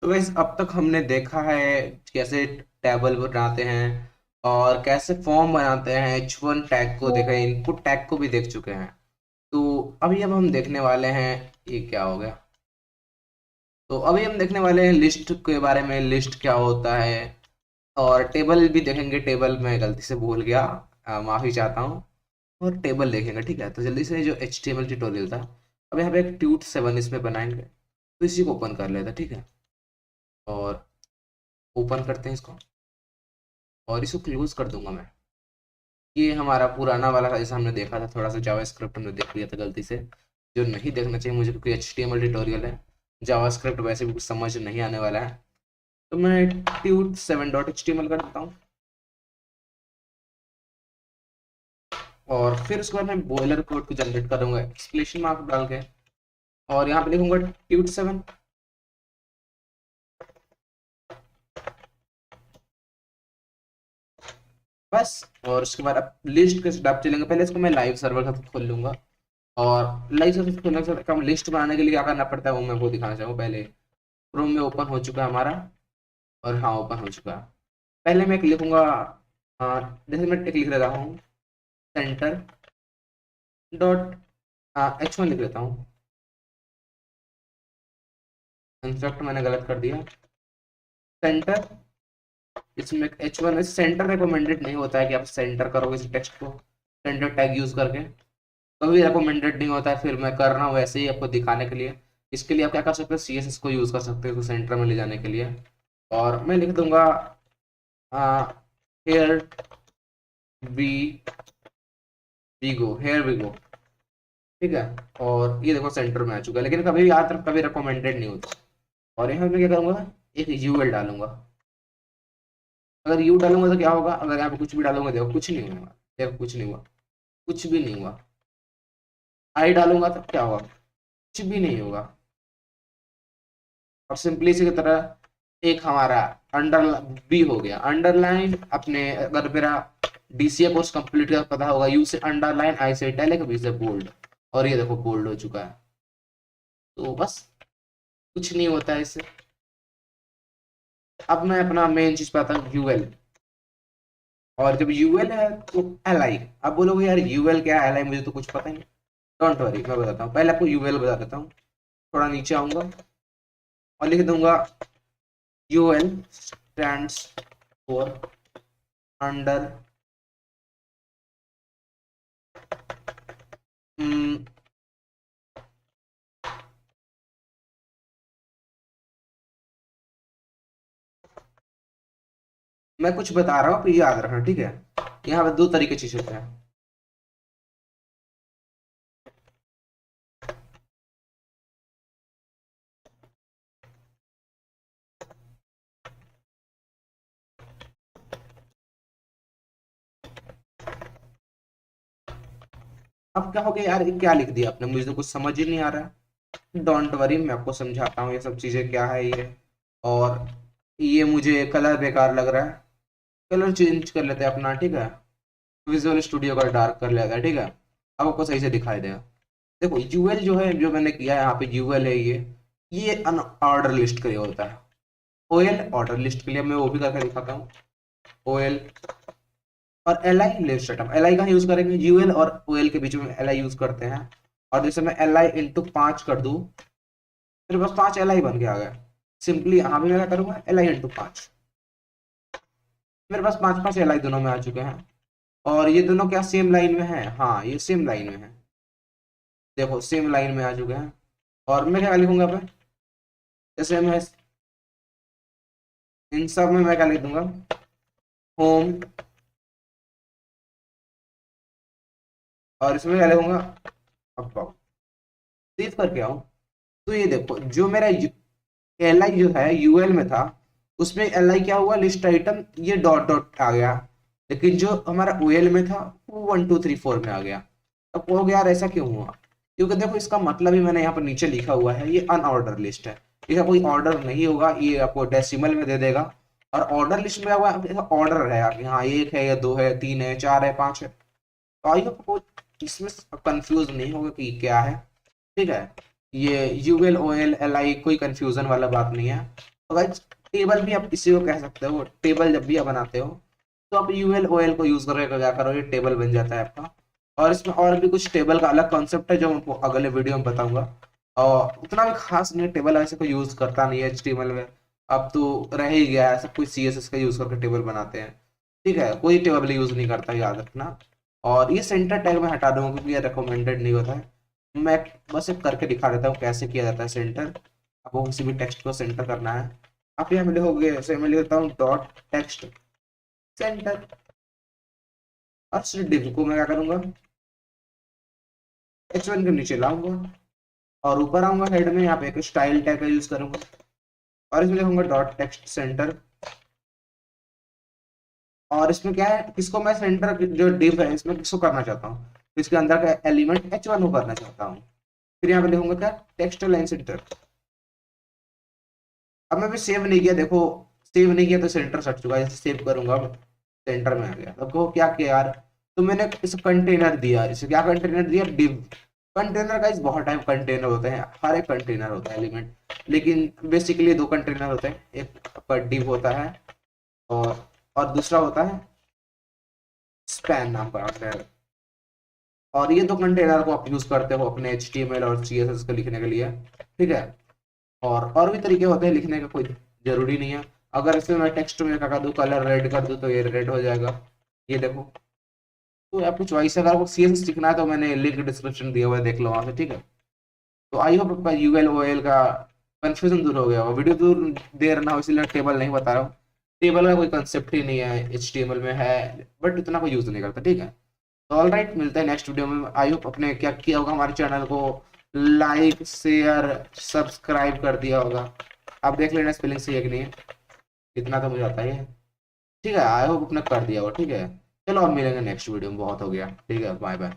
तो वैसे अब तक हमने देखा है कैसे टेबल बनाते हैं और कैसे फॉर्म बनाते हैं, H1 टैग को देखा है, इनपुट टैग को भी देख चुके हैं। तो अभी अब हम देखने वाले हैं, ये क्या हो गया। तो अभी हम देखने वाले हैं लिस्ट के बारे में, लिस्ट क्या होता है, और टेबल भी देखेंगे। टेबल मैं गलती से भूल गया, माफी चाहता हूँ। और टेबल देखेंगे, ठीक है। तो जल्दी से जो HTML ट्यूटोरियल था, अब यहाँ पे एक ट्यूट 7 इसमें बनाएंगे, तो इसी को ओपन कर लेते हैं, ठीक है। और ओपन करते हैं इसको, और इसको क्लोज कर दूंगा मैं। ये हमारा पुराना वाला था, जैसा हमने देखा था, थोड़ा सा जावास्क्रिप्ट हमने देख लिया था गलती से, जो नहीं देखना चाहिए मुझे, क्योंकि HTML ट्यूटोरियल है। जावास्क्रिप्ट वैसे भी कुछ समझ नहीं आने वाला है। तो मैं ट्यूट 7.html कर देता हूँ, और फिर उसके बाद मैं बॉयलर कोड को जनरेट करूंगा एक्सक्लेमेशन मार्क डाल के, और यहाँ पे लिखूंगा ट्यूट 7 बस। और उसके बाद अब लिस्ट के स्टेप चलेंगे। पहले इसको मैं लाइव सर्वर का खोल लूंगा, और लाइव सर्वर खोलने के बाद हम लिस्ट बनाने के लिए क्या करना पड़ता है वो मैं वो दिखाना चाहूँगा। पहले क्रोम में ओपन हो चुका है हमारा, और हाँ ओपन हो चुका है। पहले मैं एक लिखूंगा, जैसे मैं एक लिख लेता हूँ, सेंटर डॉट H1 लिख लेता हूँ। इंस्ट्रक्ट मैंने गलत कर दिया, सेंटर। इसमें H1 सेंटर रिकमेंडेड नहीं होता है कि आप सेंटर करोगे इस टेक्स्ट को सेंटर टैग यूज करके, कभी रिकमेंडेड नहीं होता है। फिर मैं कर रहा हूँ वैसे ही आपको दिखाने के लिए। इसके लिए आप क्या कर सकते हो, CSS को यूज कर सकते हो सेंटर में ले जाने के लिए। और मैं लिख दूंगा here we we go, here we go, ठीक है। और ये देखो सेंटर में आ चुका है, लेकिन कभी याद रख, कभी रिकमेंडेड नहीं होता। और यहाँ मैं क्या करूंगा, एक UL डालूंगा। अगर यू डालूंगा तो क्या होगा, अगर यहाँ पे कुछ भी डालूंगा देखो कुछ नहीं होगा, देखो कुछ नहीं हुआ, कुछ भी नहीं हुआ। आई डालूंगा तो क्या होगा, कुछ भी नहीं होगा। और सिंपली इसी की तरह एक हमारा अंडर बी हो गया अंडरलाइन। अपने अगर मेरा DCA कोर्स कंप्लीट का पता होगा, यू से अंडरलाइन, आई से इटैलिक, बी से बोल्ड, और ये देखो बोल्ड हो चुका है। तो बस कुछ नहीं होता है इससे। अब मैं अपना मेन चीज पाता हूँ, UL। और जब UL है तो LI। अब बोलोगे यार UL क्या है, LI मुझे तो कुछ पता ही नहीं। डोंट वरी, मैं बताता हूँ। पहले आपको UL बता देता हूँ। थोड़ा नीचे आऊंगा और लिख दूंगा UL स्टैंड्स फॉर अंडर मैं कुछ बता रहा हूँ, तो याद रखना, ठीक है। यहाँ पे दो तरीके चीज होते हैं। अब क्या हो गया यार, ये क्या लिख दिया आपने, मुझे तो कुछ समझ ही नहीं आ रहा है। डोंट वरी, मैं आपको समझाता हूँ ये सब चीजें क्या है ये। और ये मुझे कलर बेकार लग रहा है, कलर चेंज कर लेते हैं अपना, ठीक है। विजुअल स्टूडियो का डार्क कर लेता है, ठीक है। अब आपको सही से दिखाई देगा। देखो UL जो है, जो मैंने किया है यहाँ पे UL है, ये अन ऑर्डर लिस्ट के लिए होता है। OL ऑर्डर लिस्ट के लिए, मैं वो भी करके दिखाता हूँ। OL और LI लिस्ट आइटम, LI का यूज करेंगे, UL और OL के बीच में LI यूज करते हैं। और जैसे मैं LI इंटू 5 कर दूं, मेरे पास 5 LI बन के आ गए। सिंपली यहाँ भी मैं क्या करूंगा, LI इंटू 5, मेरे पास 5 5 LI दोनों में आ चुके हैं। और ये दोनों क्या सेम लाइन में है, हाँ ये सेम लाइन में है, देखो सेम लाइन में आ चुके हैं। और मैं क्या लिखूंगा पे, जैसे मैं इन सब में मैं क्या लिख दूंगा, होम, और इसमें क्या लिखूंगा, अब सेव करके आऊं। तो ये देखो जो मेरा LI जो है UL में था, उसमें LI क्या हुआ, लिस्ट आइटम, ये डॉट डॉट आ गया। लेकिन जो हमारा OL में था वो 1 2 3 4 में आ गया। अब हो गया यार, ऐसा क्यों हुआ, क्योंकि देखो इसका मतलब ही मैंने यहाँ पर नीचे लिखा हुआ है, ये अनऑर्डर लिस्ट है। इसका कोई ऑर्डर नहीं होगा, ये आपको डेसिमल में दे देगा। और ऑर्डर लिस्ट में क्या हुआ, ऑर्डर है कि हाँ 1 है या 2 है, 3 है, 4 है, 5 है। तो आई होप इसमें कंफ्यूज नहीं होगा कि क्या है, ठीक है। ये UL OL LI कोई कंफ्यूजन वाला बात नहीं है। तो गाइस टेबल भी आप इसी को कह सकते हो। टेबल जब भी आप बनाते हो तो आप यूएल ओएल को यूज करके क्या करो, ये टेबल बन जाता है आपका। और इसमें और भी कुछ टेबल का अलग कॉन्सेप्ट है जो मैं आपको अगले वीडियो में बताऊंगा। और उतना भी खास नहीं है, टेबल ऐसे कोई यूज करता नहीं है एचटीएमएल में। अब तो रह ही गया है, सब कुछ सीएसएस का यूज करके टेबल बनाते हैं। ठीक है, कोई टेबल यूज नहीं करता, याद रखना। और ये सेंटर टैग में हटा दूंगा क्योंकि ये रिकमेंडेड नहीं होता है। मैं बस एक करके दिखा देता हूँ कैसे किया जाता है सेंटर। आपको किसी भी टेक्स्ट को सेंटर करना है, आप यहाँ में लिखोगे, जैसे मैं लिखता हूँ डॉट टेक्स्ट सेंटर। और सिर्फ डिव को मैं क्या करूंगा, H1 के नीचे लाऊंगा और ऊपर आऊंगा हेड में, यहाँ पे एक स्टाइल टैग का यूज करूंगा और इसमें लिखूंगा डॉट टेक्स्ट सेंटर। और इसमें क्या है, किसको मैं सेंटर जो डिव है इसमें किसको करना चाहता हूँ, तो इसके अंदर का एलिमेंट H1 को करना चाहता हूँ। फिर यहाँ पे लिखूंगा क्या, टेक्स्ट लाइन सेंटर। अब मैं भी सेव नहीं किया, देखो सेव नहीं किया तो सेंटर सट चुका है। जैसे सेव करूंगा अब सेंटर में आ गया। अब को क्या किया यार, तो मैंने इस कंटेनर दिया, इसे क्या कंटेनर दिया, डिव। कंटेनर का इस बहुत टाइप कंटेनर होते हैं, हर एक कंटेनर होता है एलिमेंट, लेकिन बेसिकली दो कंटेनर होते हैं, एक आपका डिव होता है और दूसरा होता है स्पैन नाम का कंटेनर। और ये दो कंटेनर को आप यूज करते हो अपने HTML और CSS को लिखने के लिए। ठीक है, और भी तरीके होते हैं लिखने का, कोई जरूरी नहीं है। अगर इसमें मैं टेक्स्ट में क्या कर दूं, कलर रेड कर दूं तो ये रेड हो जाएगा, ये देखो। तो आपकी चॉइस है, अगर आपको CSS सीखना है तो मैंने लिंक डिस्क्रिप्शन दिया हुआ है, देख लो वहां से। ठीक है, तो आई होप आपका यूएल ओएल का कंफ्यूजन दूर हो गया होगा। वीडियो दूर देर ना हो इसलिए टेबल नहीं बता रहा हूँ। टेबल का कोई कंसेप्ट ही नहीं है, HTML में है बट इतना कोई यूज नहीं करता। ठीक है, तो ऑल राइट, मिलते हैं नेक्स्ट वीडियो में। आई होप अपने क्या किया होगा, हमारे चैनल को लाइक शेयर सब्सक्राइब कर दिया होगा। आप देख लेना स्पेलिंग सही है कि नहीं है, इतना तो मुझे आता ही है। ठीक है, आई होप अपने कर दिया होगा। ठीक है, चलो अब मिलेंगे नेक्स्ट वीडियो में, बहुत हो गया। ठीक है, बाय बाय।